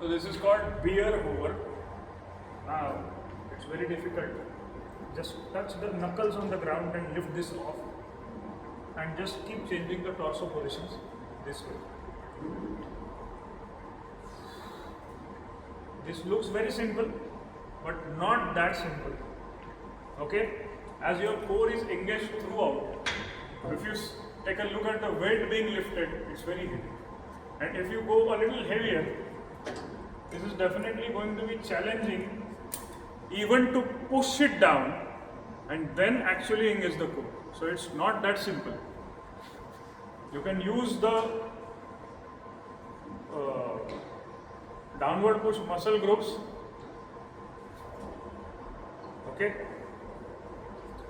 So this is called beer hover. Now it's very difficult. Just touch the knuckles on the ground and lift this off, and just keep changing the torso positions this way. This looks very simple, but not that simple. Okay, as your core is engaged throughout, if you take a look at the weight being lifted, it's very heavy. And if you go a little heavier, this is definitely going to be challenging even to push it down and then actually engage the core. So it's not that simple. You can use the downward push muscle groups. Okay.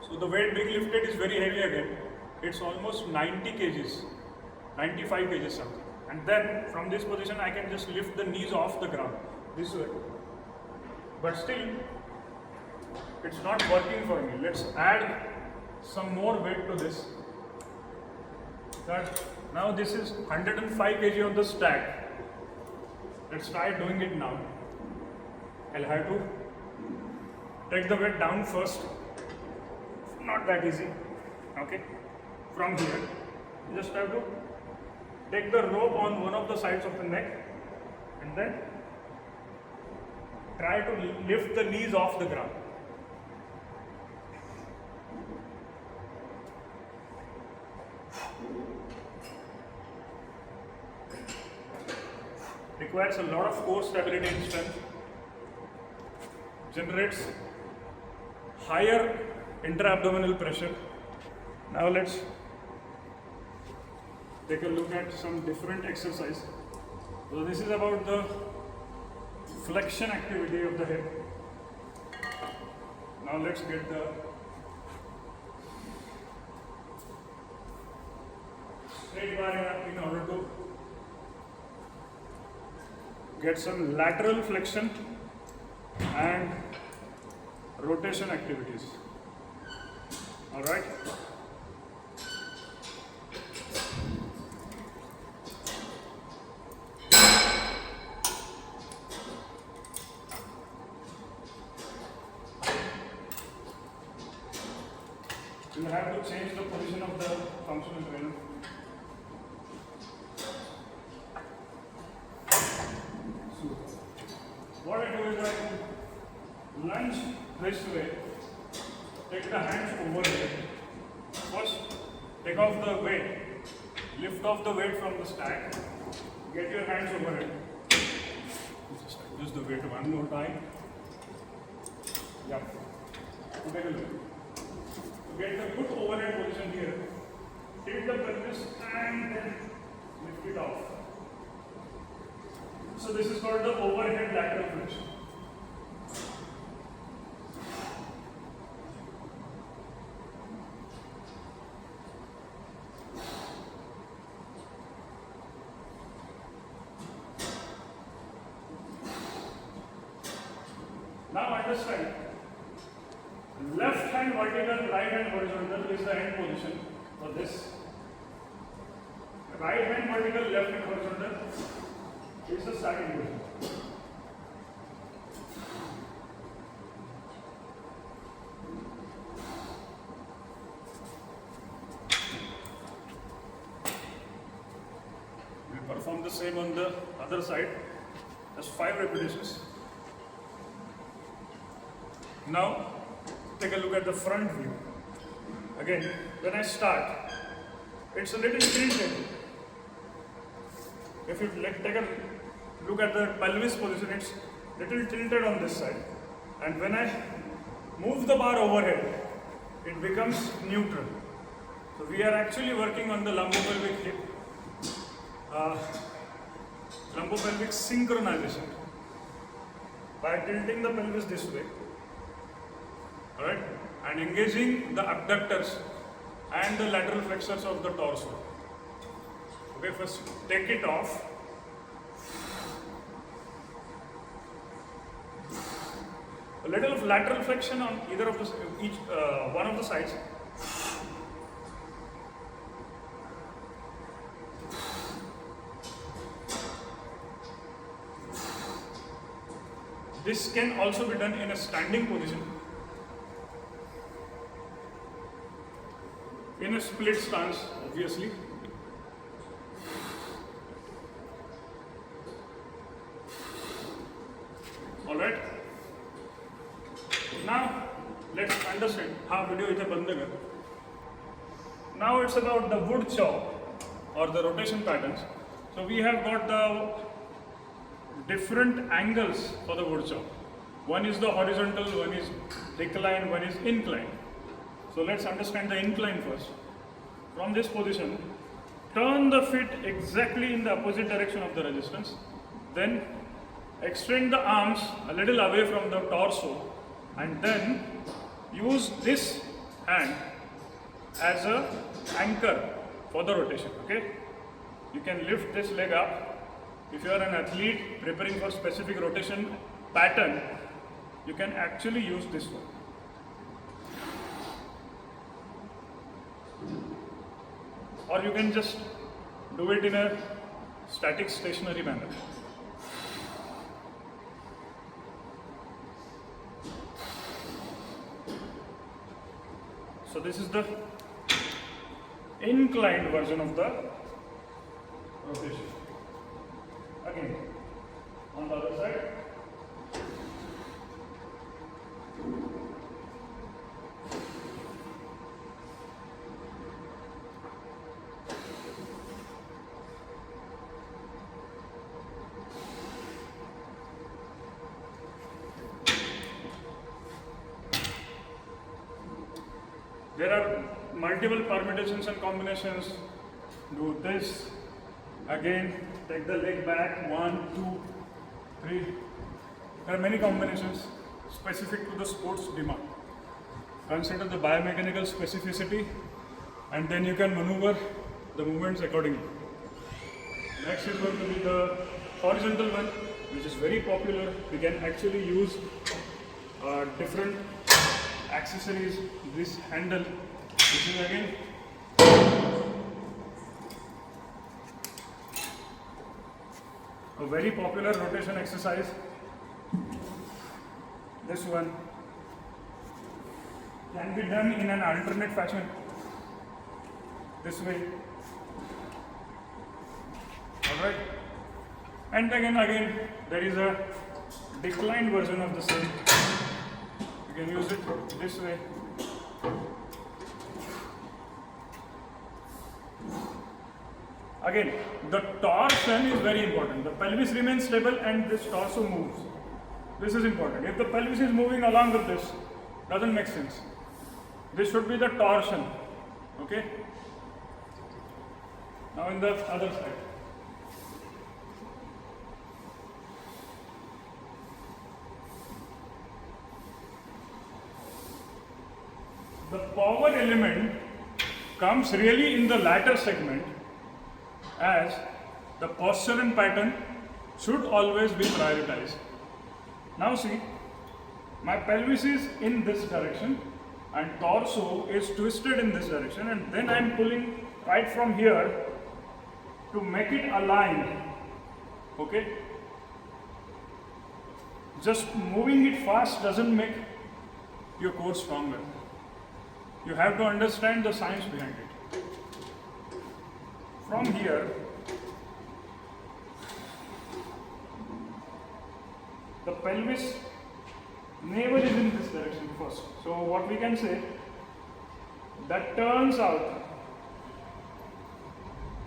So the weight being lifted is very heavy again. It's almost 90 kgs, 95 kgs something. And then from this position I can just lift the knees off the ground this way. But still, it's not working for me. Let's add some more weight to this. Now this is 105 kg on the stack. Let's try doing it now. I'll have to take the weight down first. Not that easy. Okay. From here, you just have to take the rope on one of the sides of the neck and then try to lift the knees off the ground. Requires a lot of core stability and strength, generates higher intra-abdominal pressure. Now let's take a look at some different exercise. So this is about the flexion activity of the hip. Now let's get the straight bar in order to get some lateral flexion and rotation activities. All right. You have to change the position of the functional trainer. What I do is I lunge this way, take the hands over here. First, take off the weight, lift off the weight from the stack, get your hands over it. Just use the weight one more time. Yeah. Take a look. Get the good overhead position here. Take the pelvis and then lift it off. So this is called the overhead lateral flexion. Now understand, left hand vertical, right hand horizontal is the end position for this. Right hand vertical, left hand horizontal is the starting position. We perform the same on the other side, just 5 repetitions. Now, take a look at the front view. Again, when I start, it's a little tilted. If you take a look at the pelvis position, it's little tilted on this side. And when I move the bar overhead, it becomes neutral. So we are actually working on the lumbopelvic hip, lumbopelvic synchronization by tilting the pelvis this way. Alright, and engaging the abductors and the lateral flexors of the torso. Okay, first take it off. A little of lateral flexion on either of the one of the sides. This can also be done in a standing position, in a split stance, obviously. Alright. Now let's understand how video is done. Now it's about the wood chop or the rotation patterns. So we have got the different angles for the wood chop. One is the horizontal, one is decline, one is incline. So let's understand the incline first. From this position, turn the feet exactly in the opposite direction of the resistance. Then extend the arms a little away from the torso and then use this hand as a anchor for the rotation. Okay, you can lift this leg up. If you are an athlete preparing for specific rotation pattern, you can actually use this one. Or you can just do it in a static stationary manner. So this is the inclined version of the rotation. Again, on the other side. There are multiple permutations and combinations. Do this. Again, take the leg back. 1, 2, 3. There are many combinations specific to the sports demand. Consider the biomechanical specificity and then you can maneuver the movements accordingly. Next is going to be the horizontal one, which is very popular. We can actually use different accessories. This handle, this is again a very popular rotation exercise. This one can be done in an alternate fashion, this way. Alright, and again there is a declined version of the same. You can use it this way. Again, the torsion is very important. The pelvis remains stable and this torso moves. This is important. If the pelvis is moving along with this, doesn't make sense. This should be the torsion. Okay? Now in the other side. The power element comes really in the latter segment, as the posture and pattern should always be prioritized. Now see, my pelvis is in this direction and torso is twisted in this direction, and then I am pulling right from here to make it aligned. Okay? Just moving it fast doesn't make your core stronger. You have to understand the science behind it. From here, the pelvis navel is in this direction first. So what we can say, that turns out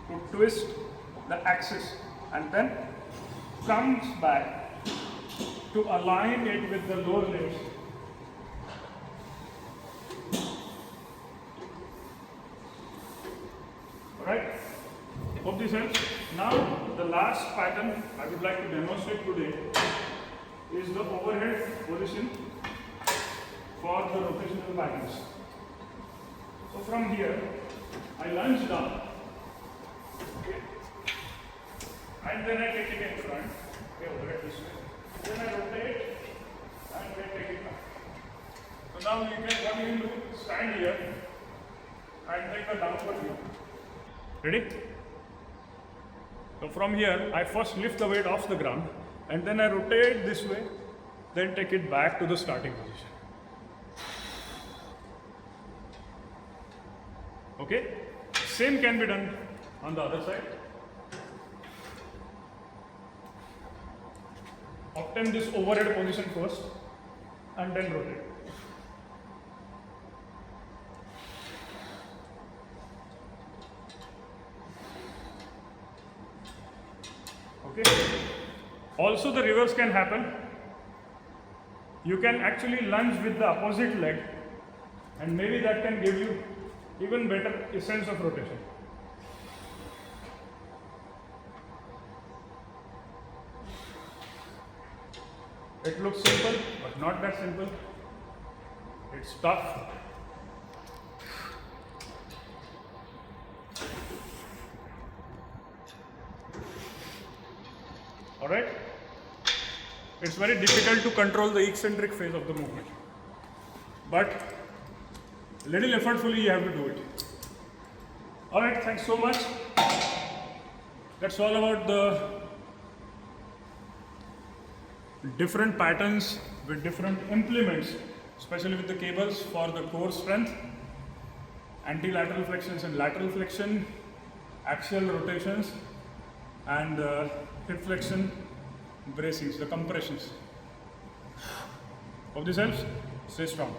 to twist the axis and then comes back to align it with the lower limbs. Alright, hope this helps. Now the last pattern I would like to demonstrate today is the overhead position for the rotational patterns. So from here, I lunge down, okay, and then I take it in front, okay, overhead this way. Then I rotate and then take it back. So now you can, what you can do, stand here and take the downward view. Ready? So from here, I first lift the weight off the ground and then I rotate this way Then take it back to the starting position. Okay? Same can be done on the other side. Obtain this overhead position first and then rotate. Okay. Also the reverse can happen. You can actually lunge with the opposite leg and maybe that can give you even better sense of rotation. It looks simple, but not that simple. It's tough. Alright? It's very difficult to control the eccentric phase of the movement. But little effortfully you have to do it. Alright, thanks so much. That's all about the different patterns with different implements, especially with the cables for the core strength, anti-lateral flexions and lateral flexion, axial rotations, and hip flexion bracings, the compressions. Hope this helps. Stay strong.